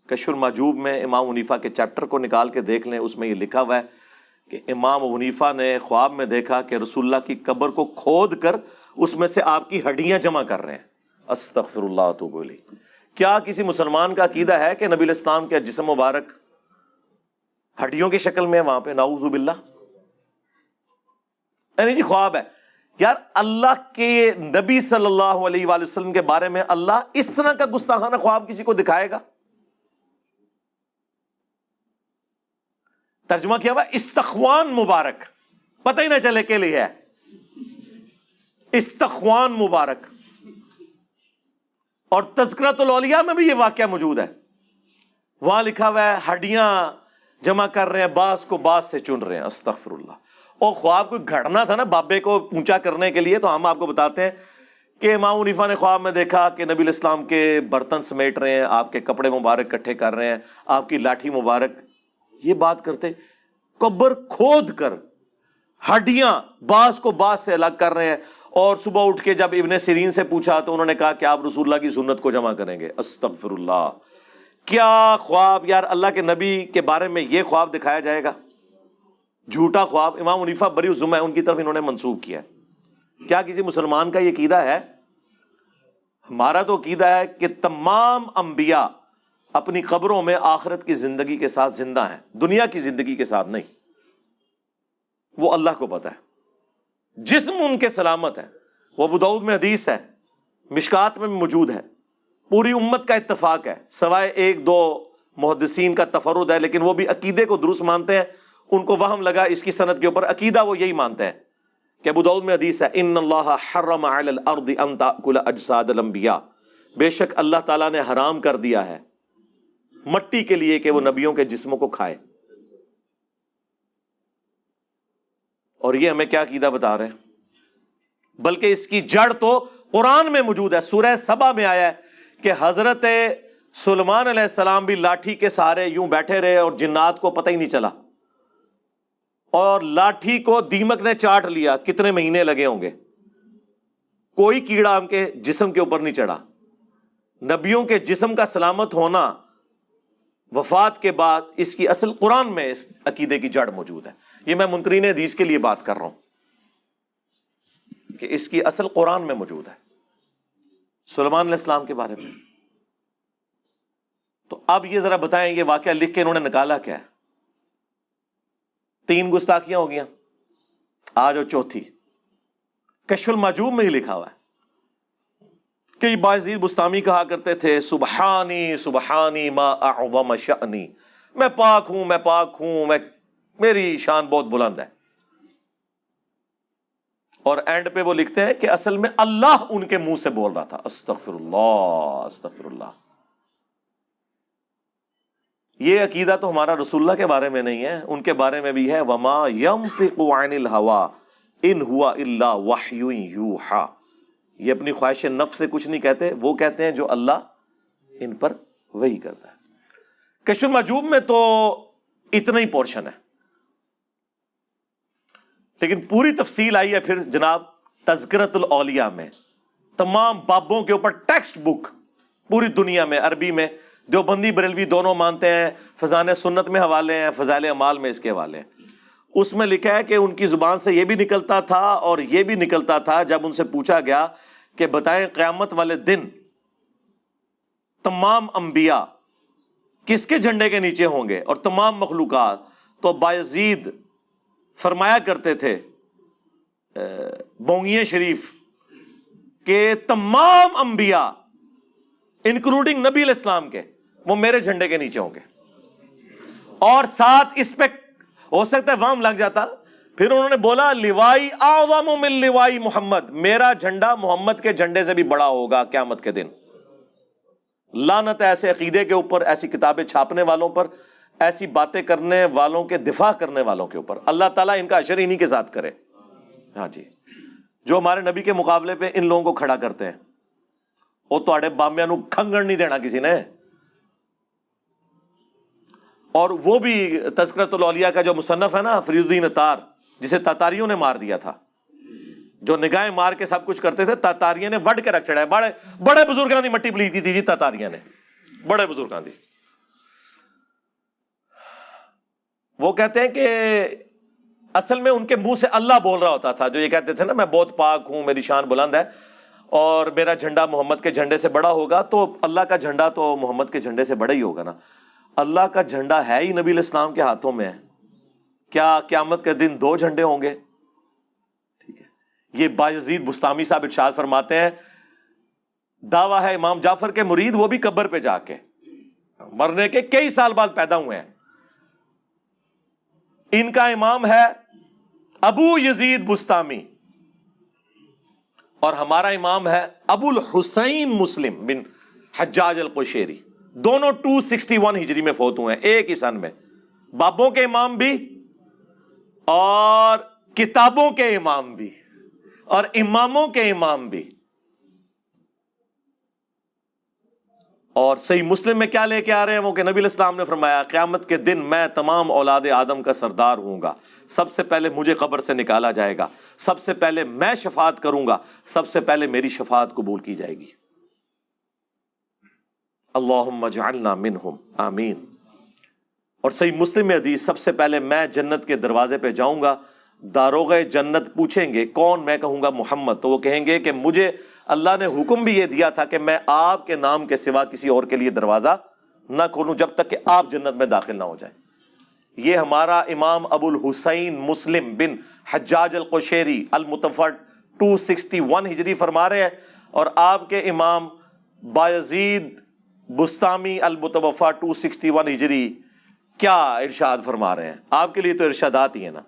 کشف المحجوب میں امام حنیفہ کے چیپٹر کو نکال کے دیکھ لیں، اس میں یہ لکھا ہوا ہے کہ امام ابو حنیفہ نے خواب میں دیکھا کہ رسول اللہ کی قبر کو کھود کر اس میں سے آپ کی ہڈیاں جمع کر رہے ہیں، استغفر اللہ واتوب الیہ۔ کیا کسی مسلمان کا عقیدہ ہے کہ نبی علیہ السلام کے جسم مبارک ہڈیوں کی شکل میں ہے وہاں پہ؟ نعوذ باللہ، یعنی جی خواب ہے یار، اللہ کے نبی صلی اللہ علیہ وآلہ وسلم کے بارے میں اللہ اس طرح کا گستاخانہ خواب کسی کو دکھائے گا؟ ترجمہ کیا ہوا استخوان مبارک، پتہ ہی نہ چلے کے لیے ہے استخوان مبارک، اور تذکرۃ الاولیاء میں بھی یہ واقعہ موجود ہے، وہاں لکھا ہوا ہے ہڈیاں جمع کر رہے ہیں، باز کو باز سے چن رہے ہیں، استغفر اللہ۔ اور خواب کوئی گھڑنا تھا نا بابے کو اونچا کرنے کے لیے، تو ہم آپ کو بتاتے ہیں کہ امام حنیفہ نے خواب میں دیکھا کہ نبی علیہ السلام کے برتن سمیٹ رہے ہیں، آپ کے کپڑے مبارک اکٹھے کر رہے ہیں، آپ کی لاٹھی مبارک، یہ بات کرتے قبر کھود کر ہڈیاں باز کو باز سے الگ کر رہے ہیں۔ اور صبح اٹھ کے جب ابن سیرین سے پوچھا تو انہوں نے کہا کہ آپ رسول اللہ کی سنت کو جمع کریں گے، استغفر اللہ۔ کیا خواب یار، اللہ کے نبی کے بارے میں یہ خواب دکھایا جائے گا؟ جھوٹا خواب امام حنیفہ بری الذمہ ہے، ان کی طرف انہوں نے منسوب کیا ہے۔ کیا کسی مسلمان کا یہ عقیدہ ہے؟ ہمارا تو عقیدہ ہے کہ تمام انبیاء اپنی قبروں میں آخرت کی زندگی کے ساتھ زندہ ہیں، دنیا کی زندگی کے ساتھ نہیں، وہ اللہ کو پتہ ہے، جسم ان کے سلامت ہے، وہ ابو داؤد میں حدیث ہے، مشکات میں موجود ہے، پوری امت کا اتفاق ہے، سوائے ایک دو محدثین کا تفرد ہے، لیکن وہ بھی عقیدے کو درست مانتے ہیں، ان کو وہم لگا اس کی سند کے اوپر، عقیدہ وہ یہی مانتے ہیں کہ ابو داؤد میں حدیث ہے ان اللہ حرم علی الارض ان تاکل اجساد الانبیاء، بے شک اللہ تعالیٰ نے حرام کر دیا ہے مٹی کے لیے کہ وہ نبیوں کے جسموں کو کھائے۔ اور یہ ہمیں کیا عقیدہ بتا رہے ہیں؟ بلکہ اس کی جڑ تو قرآن میں موجود ہے، سورہ سبا میں آیا ہے کہ حضرت سلیمان علیہ السلام بھی لاٹھی کے سہارے یوں بیٹھے رہے اور جنات کو پتہ ہی نہیں چلا، اور لاٹھی کو دیمک نے چاٹ لیا، کتنے مہینے لگے ہوں گے، کوئی کیڑا ان کے جسم کے اوپر نہیں چڑھا۔ نبیوں کے جسم کا سلامت ہونا وفات کے بعد اس کی اصل قرآن میں اس عقیدے کی جڑ موجود ہے۔ یہ میں منکرین حدیث کے لیے بات کر رہا ہوں کہ اس کی اصل قرآن میں موجود ہے سلیمان علیہ السلام کے بارے میں۔ تو اب یہ ذرا بتائیں، یہ واقعہ لکھ کے انہوں نے نکالا کیا ہے؟ 3 گستاخیاں ہو گیا، آج اور چوتھی کشف المحجوب میں ہی لکھا ہوا ہے کہ باعزید بستامی کہا کرتے تھے سبحانی سبحانی ما اعظم شأنی، میں پاک ہوں، میں پاک ہوں، میری شان بہت بلند ہے۔ اور اینڈ پہ وہ لکھتے ہیں کہ اصل میں اللہ ان کے منہ سے بول رہا تھا، استغفر اللہ استغفر اللہ۔ یہ عقیدہ تو ہمارا رسول اللہ کے بارے میں نہیں ہے، ان کے بارے میں بھی ہے وما ينطق عن الهوى ان هو الا وحی یوحى، یہ اپنی خواہش نفس سے کچھ نہیں کہتے، وہ کہتے ہیں جو اللہ ان پر وحی کرتا ہے۔ کشف المحجوب میں تو اتنا ہی پورشن ہے. لیکن پوری تفصیل آئی ہے پھر جناب تذکرۃ الاولیاء میں. تمام بابوں کے اوپر ٹیکسٹ بک پوری دنیا میں عربی میں دیوبندی بریلوی دونوں مانتے ہیں. فضائل سنت میں حوالے ہیں, فضائل اعمال میں اس کے حوالے ہیں. اس میں لکھا ہے کہ ان کی زبان سے یہ بھی نکلتا تھا اور یہ بھی نکلتا تھا جب ان سے پوچھا گیا کہ بتائیں قیامت والے دن تمام انبیاء کس کے جھنڈے کے نیچے ہوں گے اور تمام مخلوقات, تو بایزید فرمایا کرتے تھے بونگیے شریف کہ تمام انبیاء انکلوڈنگ نبی علیہ السلام کے وہ میرے جھنڈے کے نیچے ہوں گے. اور ساتھ اس پہ ہو سکتا ہے وام لگ جاتا, پھر انہوں نے بولا لوائی اعظم من لوائی محمد, میرا جھنڈا محمد کے جھنڈے سے بھی بڑا ہوگا قیامت کے دن. لعنت ایسے عقیدے کے اوپر, ایسی کتابیں چھاپنے والوں پر, ایسی باتیں کرنے والوں کے دفاع کرنے والوں کے اوپر. اللہ تعالیٰ ان کا اشر انہی کے ساتھ کرے. ہاں جی, جو ہمارے نبی کے مقابلے پہ ان لوگوں کو کھڑا کرتے ہیں وہ تواڈے بامبیاں نو کھنگن نہیں دینا کسی نے. اور وہ بھی تذکرۃ الاولیاء کا جو مصنف ہے نا فرید الدین اتار, جسے تاتاریوں نے مار دیا تھا, جو نگاہیں مار کے سب کچھ کرتے تھے, تاتاریوں نے وڈ کے رکھ چڑھا ہے. بڑے بزرگاں دی مٹی پلیتی تھی جی تاتاریوں نے, بڑے بزرگاں دی. وہ کہتے ہیں کہ اصل میں ان کے منہ سے اللہ بول رہا ہوتا تھا, جو یہ کہتے تھے نا میں بہت پاک ہوں, میری شان بلند ہے اور میرا جھنڈا محمد کے جھنڈے سے بڑا ہوگا. تو اللہ کا جھنڈا تو محمد کے جھنڈے سے بڑا ہی ہوگا نا. اللہ کا جھنڈا ہے ہی نبی علیہ السلام کے ہاتھوں میں ہے. کیا قیامت کے دن دو جھنڈے ہوں گے؟ ٹھیک ہے, یہ بایزید بستامی صاحب ارشاد فرماتے ہیں, دعویٰ ہے امام جعفر کے مرید, وہ بھی قبر پہ جا کے مرنے کے کئی سال بعد پیدا ہوئے ہیں. ان کا امام ہے ابو یزید بستامی اور ہمارا امام ہے ابو الحسین مسلم بن حجاج القشیری. دونوں 261 ہجری میں فوت ہوئے ہیں, ایک ہی سن میں. بابوں کے امام بھی اور کتابوں کے امام بھی اور اماموں کے امام بھی. اور صحیح مسلم میں کیا لے کے آ رہے ہیں وہ کہ نبی علیہ السلام نے فرمایا قیامت کے دن میں تمام اولاد آدم کا سردار ہوں گا, سب سے پہلے مجھے قبر سے نکالا جائے گا, سب سے پہلے میں شفاعت کروں گا, سب سے پہلے میری شفاعت قبول کی جائے گی. اللہم اجعلنا منہم آمین. اور صحیح مسلم میں حدیث, سب سے پہلے میں جنت کے دروازے پہ جاؤں گا, داروغ جنت پوچھیں گے کون, میں کہوں گا محمد, تو وہ کہیں گے کہ مجھے اللہ نے حکم بھی یہ دیا تھا کہ میں آپ کے نام کے سوا کسی اور کے لیے دروازہ نہ کھولوں جب تک کہ آپ جنت میں داخل نہ ہو جائیں. یہ ہمارا امام ابو الحسین مسلم بن حجاج القشیری المتوفی 261 ہجری فرما رہے ہیں, اور آپ کے امام بایزید بستامی المتوفی 261 ہجری کیا ارشاد فرما رہے ہیں. آپ کے لیے تو ارشادات ہی ہیں نا.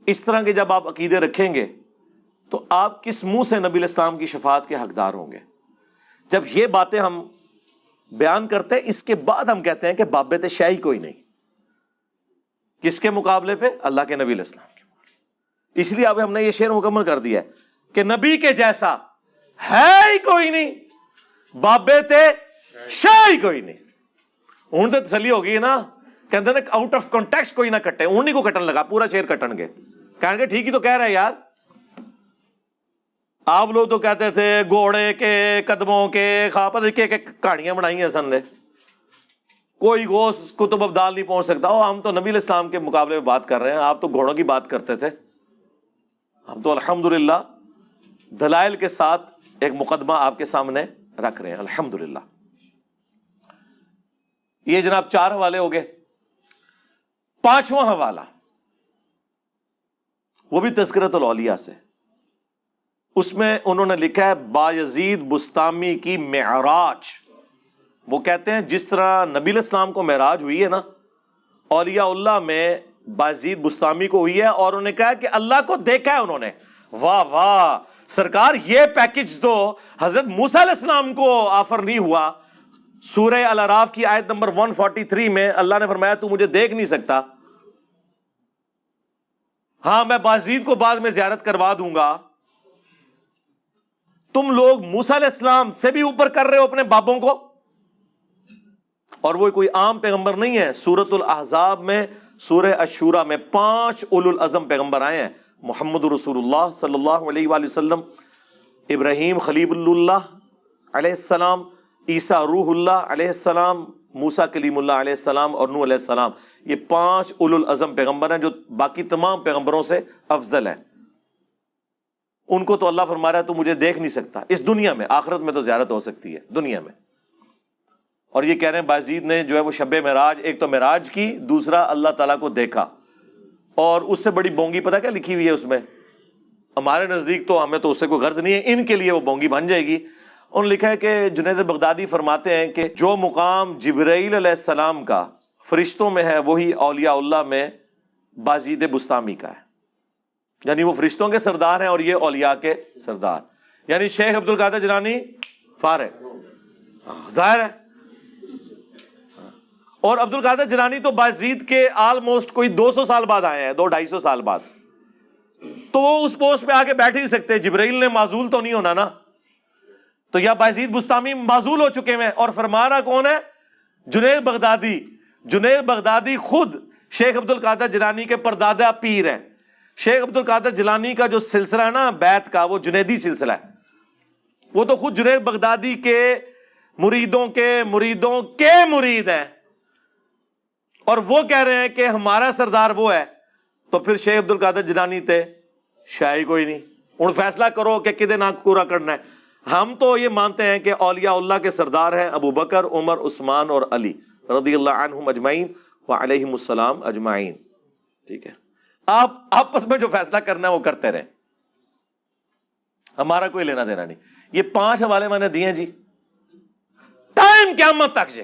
اس طرح کے جب آپ عقیدے رکھیں گے تو آپ کس منہ سے نبی الاسلام کی شفاعت کے حقدار ہوں گے؟ جب یہ باتیں ہم بیان کرتے ہیں, اس کے بعد ہم کہتے ہیں کہ بابت شاہی کوئی نہیں. کس کے مقابلے پہ؟ اللہ کے نبی علیہ السلام کے. اس لیے اب ہم نے یہ شعر مکمل کر دیا ہے کہ نبی کے جیسا ہے ہی کوئی نہیں, بابت شاہی کوئی نہیں. ہوں تو تسلی ہو گئی نا, کہتے نا آؤٹ آف کانٹیکسٹ کوئی نہ کٹے, انہیں کو کٹن لگا, پورا شعر کٹن گے, کہیں گے ٹھیک ہی تو کہہ رہے یار. آپ لوگ تو کہتے تھے گھوڑے کے قدموں کے خاپت کے کہانیاں بنائی ہیں سن نے, کوئی غوث کتب ابدال نہیں پہنچ سکتا. ہم تو نبی علیہ السلام کے مقابلے میں بات کر رہے ہیں, آپ تو گھوڑوں کی بات کرتے تھے. ہم تو الحمدللہ دلائل کے ساتھ ایک مقدمہ آپ کے سامنے رکھ رہے ہیں الحمدللہ. یہ جناب 4 حوالے ہو گئے. 5واں حوالہ وہ بھی تذکرۃ الاولیاء سے. اس میں انہوں نے لکھا ہے بایزید بستامی کی معراج. وہ کہتے ہیں جس طرح نبی علیہ السلام کو معراج ہوئی ہے نا, اولیاء اللہ میں بایزید بستامی کو ہوئی ہے, اور انہوں نے کہا کہ اللہ کو دیکھا ہے انہوں نے. واہ واہ سرکار, یہ پیکج تو حضرت موسیٰ علیہ السلام کو آفر نہیں ہوا. سورہ الاعراف کی آیت نمبر 143 میں اللہ نے فرمایا تو مجھے دیکھ نہیں سکتا, ہاں میں بایزید کو بعد میں زیارت کروا دوں گا. تم لوگ موسیٰ علیہ السلام سے بھی اوپر کر رہے ہو اپنے بابوں کو. اور وہ کوئی عام پیغمبر نہیں ہے. سورۃ الاحزاب میں سورہ الشورى میں 5 اولو العزم پیغمبر آئے ہیں. محمد رسول اللہ صلی اللہ علیہ وآلہ وسلم، ابراہیم خلیل اللہ علیہ السلام، عیسیٰ روح اللہ علیہ السلام، موسیٰ کلیم اللہ علیہ السلام اور نوح علیہ السلام. یہ 5 اولو العزم پیغمبر ہیں جو باقی تمام پیغمبروں سے افضل ہیں. ان کو تو اللہ فرما رہا ہے تو مجھے دیکھ نہیں سکتا اس دنیا میں، آخرت میں تو زیارت ہو سکتی ہے دنیا میں. اور یہ کہہ رہے ہیں بازید نے جو ہے وہ شب معراج، ایک تو معراج کی، دوسرا اللہ تعالیٰ کو دیکھا. اور اس سے بڑی بونگی پتہ کیا لکھی ہوئی ہے اس میں؟ ہمارے نزدیک تو ہمیں تو اس سے کوئی غرض نہیں ہے، ان کے لیے وہ بونگی بن جائے گی. انہوں نے لکھا ہے کہ جنید بغدادی فرماتے ہیں کہ جو مقام جبرائیل علیہ السلام کا فرشتوں میں ہے وہی اولیاء اللہ میں بازید بستامی کا ہے. یعنی وہ فرشتوں کے سردار ہیں اور یہ اولیاء کے سردار. یعنی شیخ عبد القادر جیلانی فارغ ظاہر ہے. اور عبد القادر جیلانی تو بازید کے آلموسٹ کوئی 200 سال بعد آئے ہیں، 200-250 سال بعد. تو وہ اس پوسٹ پہ آ کے بیٹھ ہی نہیں سکتے. جبرائیل نے معزول تو نہیں ہونا نا. تو یا بازید بستامی معزول ہو چکے ہیں. اور فرما رہا کون ہے؟ جنید بغدادی. جنید بغدادی خود شیخ عبد القادر جیلانی کے پردادا پیر ہیں. شیخ عبد القادر جیلانی کا جو سلسلہ ہے نا بیت کا، وہ جنیدی سلسلہ ہے. وہ تو خود جنید بغدادی کے مریدوں کے مریدوں کے مرید ہیں. اور وہ کہہ رہے ہیں کہ ہمارا سردار وہ ہے. تو پھر شیخ عبد القادر جیلانی تے شاہی کوئی نہیں. ہوں فیصلہ کرو کہ کدے نہ پورا کرنا ہے. ہم تو یہ مانتے ہیں کہ اولیاء اللہ کے سردار ہیں ابو بکر، عمر، عثمان اور علی رضی اللہ عنہم اجمعین وعلیہم السلام اجمعین. ٹھیک ہے، آپ آپس میں جو فیصلہ کرنا ہے وہ کرتے رہیں، ہمارا کوئی لینا دینا نہیں. یہ 5 حوالے میں نے دیے جی. ٹائم قیامت تک جے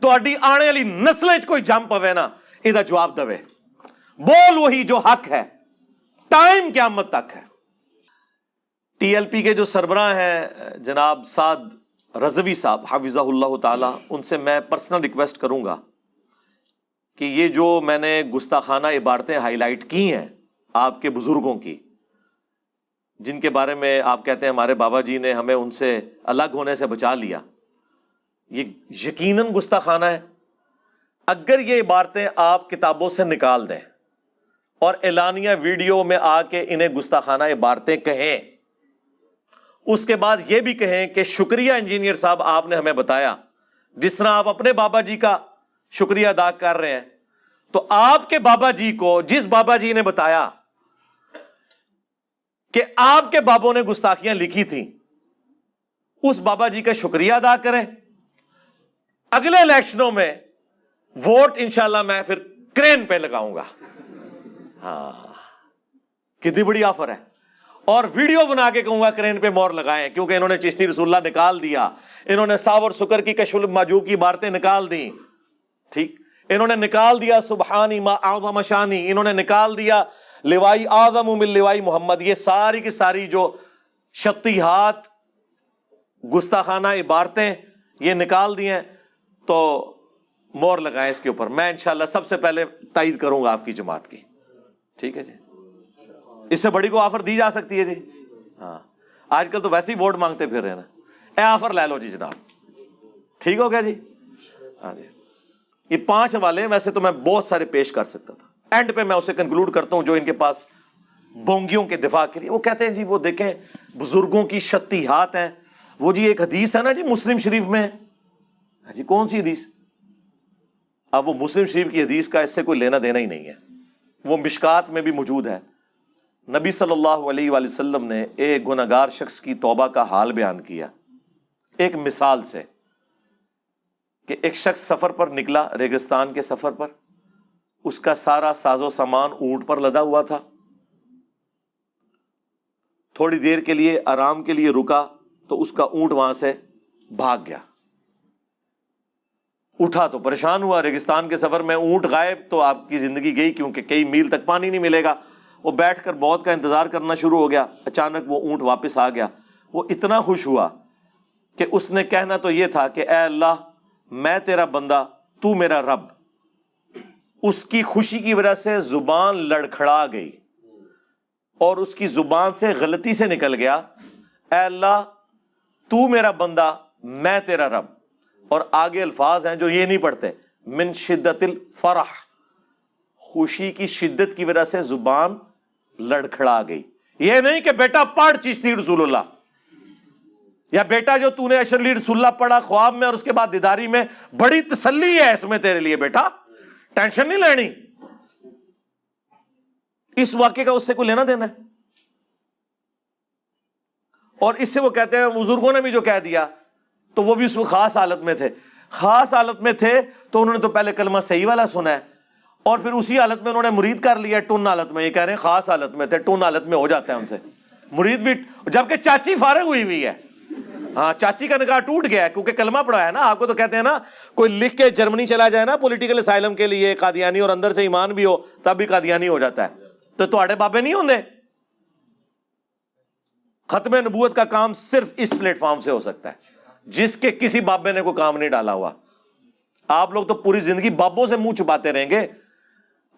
تہاڈی آنے والی نسلیں کوئی جم پوے نا یہ جواب دے، بول وہی جو حق ہے. ٹائم قیامت تک ہے. ٹی ایل پی کے جو سربراہ ہیں جناب سعد رضوی صاحب حفظہ اللہ تعالی، ان سے میں پرسنل ریکویسٹ کروں گا کہ یہ جو میں نے گستاخانہ عبارتیں ہائی لائٹ کی ہیں آپ کے بزرگوں کی، جن کے بارے میں آپ کہتے ہیں ہمارے بابا جی نے ہمیں ان سے الگ ہونے سے بچا لیا، یہ یقیناً گستاخانہ ہے. اگر یہ عبارتیں آپ کتابوں سے نکال دیں اور اعلانیہ ویڈیو میں آ کے انہیں گستاخانہ عبارتیں کہیں، اس کے بعد یہ بھی کہیں کہ شکریہ انجینئر صاحب آپ نے ہمیں بتایا، جس طرح آپ اپنے بابا جی کا شکریہ ادا کر رہے ہیں، تو آپ کے بابا جی کو جس بابا جی نے بتایا کہ آپ کے بابوں نے گستاخیاں لکھی تھیں، اس بابا جی کا شکریہ ادا کریں. اگلے الیکشنوں میں ووٹ انشاءاللہ میں پھر کرین پہ لگاؤں گا. ہاں کتنی بڑی آفر ہے. اور ویڈیو بنا کے کہوں گا کرین پہ مور لگائیں، کیونکہ انہوں نے چشتی رسول اللہ نکال دیا، انہوں نے ساور سکر کی کشف المحجوب کی عبارتیں نکال دیں. ٹھیک، انہوں نے نکال دیا سبحانی ما اعظم شانی، انہوں نے نکال دیا لوائی اعظم من لوائی محمد. یہ ساری کی ساری جو شتیہات گستاخانہ عبارتیں یہ نکال دی ہیں، تو مور لگائیں اس کے اوپر. میں انشاءاللہ سب سے پہلے تائید کروں گا آپ کی جماعت کی. ٹھیک ہے جی، اس سے بڑی کو آفر دی جا سکتی ہے جی. ہاں آج کل تو ویسے ہی ووٹ مانگتے پھر رہے نا، اے آفر لے لو جی جناب. ٹھیک ہو گیا جی. ہاں جی، یہ 5 حوالے ہیں، ویسے تو میں بہت سارے پیش کر سکتا تھا. اینڈ پہ میں اسے کنکلوڈ کرتا ہوں جو ان کے پاس بونگیوں کے دفاع کے لیے. وہ کہتے ہیں جی وہ دیکھیں بزرگوں کی شتیہات ہیں. وہ جی ایک حدیث ہے نا جی مسلم شریف میں. جی کون سی حدیث؟ اب وہ مسلم شریف کی حدیث کا اس سے کوئی لینا دینا ہی نہیں ہے. وہ مشکات میں بھی موجود ہے. نبی صلی اللہ علیہ وآلہ وسلم نے ایک گنہگار شخص کی توبہ کا حال بیان کیا ایک مثال سے، کہ ایک شخص سفر پر نکلا، ریگستان کے سفر پر. اس کا سارا ساز و سامان اونٹ پر لدا ہوا تھا. تھوڑی دیر کے لیے آرام کے لیے رکا تو اس کا اونٹ وہاں سے بھاگ گیا. اٹھا تو پریشان ہوا، ریگستان کے سفر میں اونٹ غائب تو آپ کی زندگی گئی، کیونکہ کئی میل تک پانی نہیں ملے گا. وہ بیٹھ کر موت کا انتظار کرنا شروع ہو گیا. اچانک وہ اونٹ واپس آ گیا. وہ اتنا خوش ہوا کہ اس نے کہنا تو یہ تھا کہ اے اللہ میں تیرا بندہ، تو میرا رب. اس کی خوشی کی وجہ سے زبان لڑکھڑا گئی اور اس کی زبان سے غلطی سے نکل گیا اے اللہ تو میرا بندہ میں تیرا رب. اور آگے الفاظ ہیں جو یہ نہیں پڑھتے، من شدت الفرح، خوشی کی شدت کی وجہ سے زبان لڑکھڑا گئی. یہ نہیں کہ بیٹا پڑھ چشتی رسول اللہ، یا بیٹا جو تو نے اشرلی رسول اللہ پڑھا خواب میں اور اس کے بعد دیداری میں، بڑی تسلی ہے اس میں تیرے لیے بیٹا، ٹینشن نہیں لینی. اس واقعے کا اس سے کوئی لینا دینا ہے؟ اور اس سے وہ کہتے ہیں بزرگوں نے بھی جو کہہ دیا تو وہ بھی اس وقت خاص حالت میں تھے. خاص حالت میں تھے تو انہوں نے تو پہلے کلمہ صحیح والا سنا ہے اور پھر اسی حالت میں انہوں نے مرید کر لیا ٹن حالت میں. یہ کہہ رہے ہیں خاص حالت میں تھے، ٹن حالت میں ہو جاتا ہے ان سے مرید بھی، جبکہ چاچی فارغ ہوئی ہے. ہاں چاچی کا نکاح ٹوٹ گیا ہے کیونکہ کلمہ پڑھا ہے نا. آپ کو تو کہتے ہیں نا کوئی لکھ کے جرمنی چلا جائے نا پولیٹیکل اسائلم کے لیے قادیانی اور اندر سے ایمان بھی ہو تب بھی قادیانی ہو جاتا ہے. تو تواڈے بابے نہیں ہوندے. ختم نبوت کا کام صرف اس پلیٹ فارم سے ہو سکتا ہے جس کے کسی بابے نے کوئی کام نہیں ڈالا ہوا. آپ لوگ تو پوری زندگی بابوں سے منہ چھپاتے رہیں گے.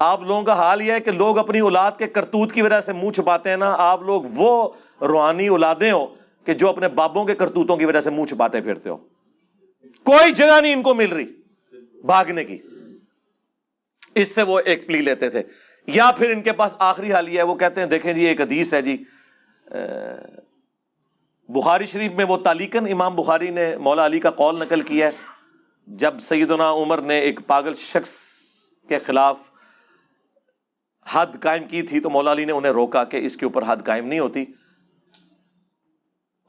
آپ لوگوں کا حال یہ ہے کہ لوگ اپنی اولاد کے کرتوت کی وجہ سے منہ چھپاتے ہیں نا. آپ لوگ وہ روحانی اولادیں ہو کہ جو اپنے بابوں کے کرتوتوں کی وجہ سے منہ چھپاتے پھرتے ہو. کوئی جگہ نہیں ان کو مل رہی بھاگنے کی. اس سے وہ ایک پلی لیتے تھے. یا پھر ان کے پاس آخری حال یہ ہے، وہ کہتے ہیں دیکھیں جی ایک حدیث ہے جی بخاری شریف میں، وہ تعلیقاً امام بخاری نے مولا علی کا قول نقل کیا ہے. جب سیدنا عمر نے ایک پاگل شخص کے خلاف حد قائم کی تھی تو مولا علی نے انہیں روکا کہ اس کے اوپر حد قائم نہیں ہوتی.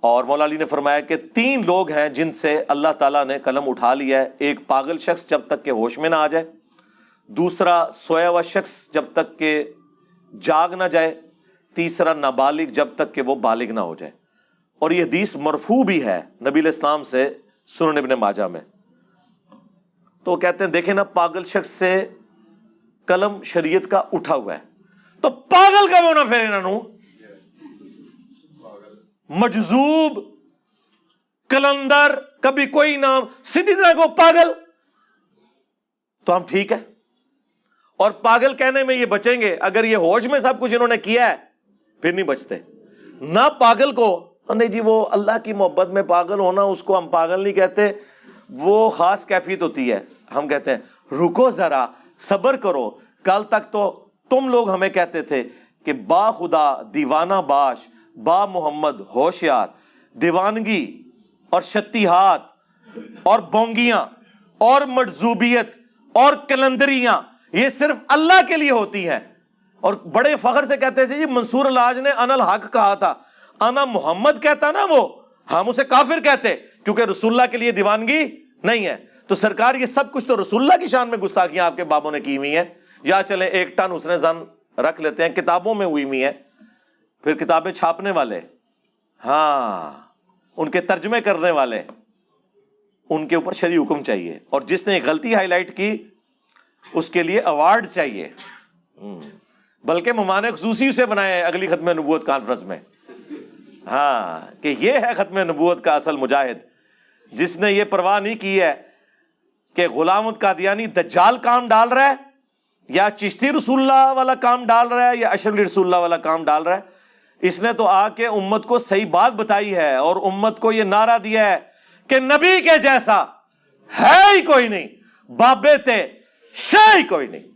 اور مولا علی نے فرمایا کہ 3 لوگ ہیں جن سے اللہ تعالیٰ نے قلم اٹھا لیا ہے. ایک پاگل شخص جب تک کہ ہوش میں نہ آ جائے، دوسرا سویا ہوا شخص جب تک کہ جاگ نہ جائے، تیسرا نابالغ جب تک کہ وہ بالغ نہ ہو جائے. اور یہ حدیث مرفوع بھی ہے نبی علیہ السلام سے سنن ابن ماجہ میں. تو وہ کہتے ہیں دیکھیں نا پاگل شخص سے قلم شریعت کا اٹھا ہوا ہے تو پاگل کا ہونا پھر انہوں مجذوب کلندر کبھی کوئی نام سیدھی طرح کو پاگل تو ہم ٹھیک ہے. اور پاگل کہنے میں یہ بچیں گے اگر یہ ہوش میں سب کچھ انہوں نے کیا ہے پھر نہیں بچتے. نہ پاگل کو نہیں جی وہ اللہ کی محبت میں پاگل ہونا اس کو ہم پاگل نہیں کہتے، وہ خاص کیفیت ہوتی ہے. ہم کہتے ہیں رکو ذرا صبر کرو، کل تک تو تم لوگ ہمیں کہتے تھے کہ با خدا دیوانہ باش با محمد ہوشیار، دیوانگی اور شتیہات اور بونگیاں اور مجذوبیت اور کلندریاں یہ صرف اللہ کے لیے ہوتی ہیں. اور بڑے فخر سے کہتے تھے جی منصور الحاج نے انا الحق کہا تھا، انا محمد کہتا نا وہ ہم اسے کافر کہتے کیونکہ رسول اللہ کے لیے دیوانگی نہیں ہے. تو سرکار یہ سب کچھ تو رسول اللہ کی شان میں گستاخیاں آپ کے بابوں نے کی ہوئی ہیں. یا چلیں 1 ٹن اس نے زن رکھ لیتے ہیں، کتابوں میں ہوئی ہوئی ہیں، پھر کتابیں چھاپنے والے، ہاں ان کے ترجمے کرنے والے، ان کے اوپر شرعی حکم چاہیے. اور جس نے غلطی ہائی لائٹ کی اس کے لیے ایوارڈ چاہیے. بلکہ مہمان خصوصی سے بنائے اگلی ختم نبوت کانفرنس میں، ہاں کہ یہ ہے ختم نبوت کا اصل مجاہد جس نے یہ پرواہ نہیں کی ہے کہ غلام قادیانی دجال کام ڈال رہا ہے یا چشتی رسول اللہ والا کام ڈال رہا ہے یا اشرفی رسول اللہ والا کام ڈال رہا ہے. اس نے تو آ کے امت کو صحیح بات بتائی ہے اور امت کو یہ نعرہ دیا ہے کہ نبی کے جیسا ہے ہی کوئی نہیں، بابے تے شے ہی کوئی نہیں.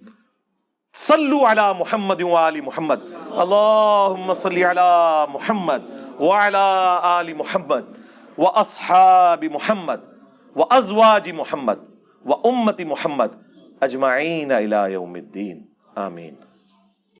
صلو علی محمد وآل محمد، اللہم صلی علی محمد وعلی آل محمد واصحاب محمد وازواج محمد وامت محمد اجمعین الی یوم الدین. آمین.